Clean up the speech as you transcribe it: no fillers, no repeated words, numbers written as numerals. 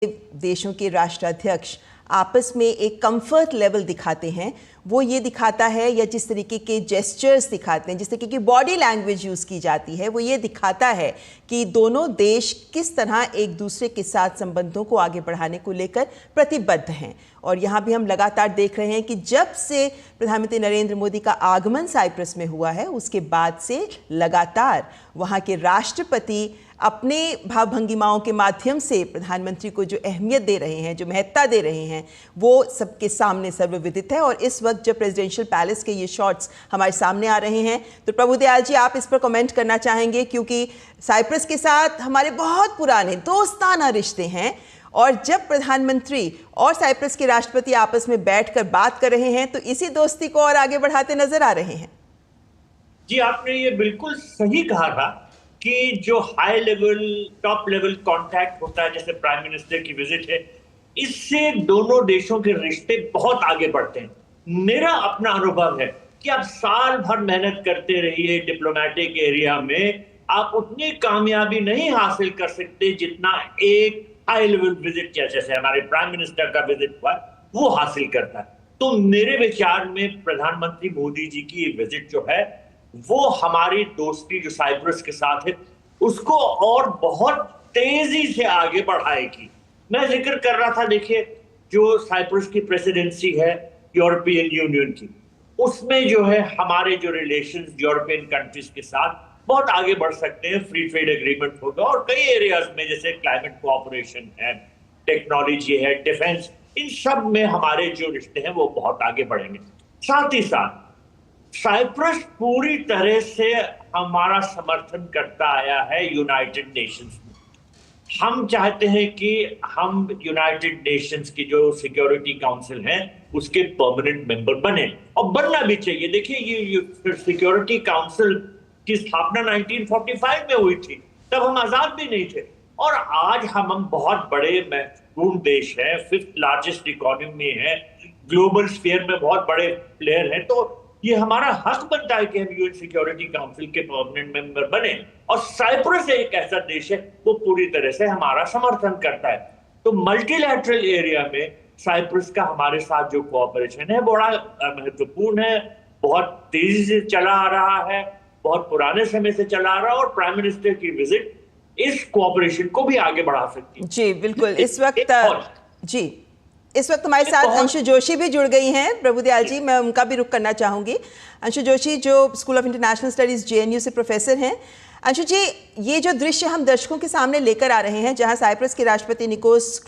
देशों के राष्ट्राध्यक्ष आपस में एक कंफर्ट लेवल दिखाते हैं, वो ये दिखाता है, या जिस तरीके के जेस्चर्स दिखाते हैं, जिस तरीके की बॉडी लैंग्वेज यूज़ की जाती है, वो ये दिखाता है कि दोनों देश किस तरह एक दूसरे के साथ संबंधों को आगे बढ़ाने को लेकर प्रतिबद्ध हैं। और यहाँ भी हम लगातार देख रहे हैं कि जब से प्रधानमंत्री नरेंद्र मोदी का आगमन साइप्रस में हुआ है, उसके बाद से लगातार वहाँ के राष्ट्रपति अपने भाव भंगिमाओं के माध्यम से प्रधानमंत्री को जो अहमियत दे रहे हैं, जो महत्ता दे रहे हैं, वो सबके सामने सर्वविदित है। और इस वक्त जब प्रेसिडेंशियल पैलेस के ये शॉट्स हमारे सामने आ रहे हैं, तो प्रभुदयाल जी आप इस पर कमेंट करना चाहेंगे, क्योंकि साइप्रस के साथ हमारे बहुत पुराने दोस्ताना रिश्ते हैं, और जब प्रधानमंत्री और साइप्रस के राष्ट्रपति आपस में बैठकर बात कर रहे हैं, तो इसी दोस्ती को और आगे बढ़ाते नजर आ रहे हैं। जी, आपने ये बिल्कुल सही कहा था कि जो high level, top level contact होता है, जैसे प्राइम मिनिस्टर की विजिट है, इससे दोनों देशों के रिश्ते बहुत आगे बढ़ते हैं। मेरा अपना अनुभव है कि आप साल भर मेहनत करते रहिए डिप्लोमेटिक एरिया में, आप उतनी कामयाबी नहीं हासिल कर सकते जितना एक हाई लेवल विजिट, जैसे हमारे प्राइम मिनिस्टर का विजिट हुआ, वो हासिल करता है। तो मेरे विचार में प्रधानमंत्री मोदी जी की विजिट जो है, वो हमारी दोस्ती जो साइप्रस के साथ है, उसको और बहुत तेजी से आगे बढ़ाएगी। मैं जिक्र कर रहा था, देखिए, जो साइप्रस की प्रेसिडेंसी है यूरोपियन यूनियन की, उसमें जो है हमारे जो रिलेशंस यूरोपियन कंट्रीज के साथ बहुत आगे बढ़ सकते हैं। फ्री ट्रेड एग्रीमेंट होगा, और कई एरियाज में, जैसे क्लाइमेट कोऑपरेशन है, टेक्नोलॉजी है, डिफेंस, इन सब में हमारे जो रिश्ते हैं वो बहुत आगे बढ़ेंगे। साथ ही साथ साइप्रस पूरी तरह से हमारा समर्थन करता आया है यूनाइटेड नेशंस में। हम चाहते हैं कि हम यूनाइटेड नेशंस की जो सिक्योरिटी काउंसिल है, उसके परमानेंट मेंबर बने, और बनना भी चाहिए। देखिए, ये सिक्योरिटी काउंसिल की स्थापना 1945 में हुई थी, तब हम आजाद भी नहीं थे, और आज हम बहुत बड़े महत्वपूर्ण देश हैं, 5th लार्जेस्ट इकोनॉमी है, ग्लोबल स्फीयर में बहुत बड़े प्लेयर हैं। तो ये हमारा हक बनता है कि हम यूएन सिक्योरिटी काउंसिल के परमानेंट मेंबर बने, और साइप्रस एक ऐसा देश है वो पूरी तरह से हमारा समर्थन करता है। तो मल्टीलैटरल एरिया में साइप्रस का हमारे साथ जो कोऑपरेशन है बड़ा महत्वपूर्ण है, बहुत तेजी से चला आ रहा है, बहुत पुराने समय से चला आ रहा है, और प्राइम मिनिस्टर की विजिट इस कोऑपरेशन को भी आगे बढ़ा सकती है। जी बिल्कुल। इस वक्त हमारे साथ अंशु जोशी भी जुड़ गई हैं। प्रभुदयाल जी, मैं उनका भी रुख करना चाहूंगी। अंशु जोशी जो school of international studies JNU से प्रोफेसर हैं। अंशु जी, ये जो दृश्य हम दर्शकों के सामने लेकर आ रहे हैं, जहां साइप्रस के राष्ट्रपति निकोस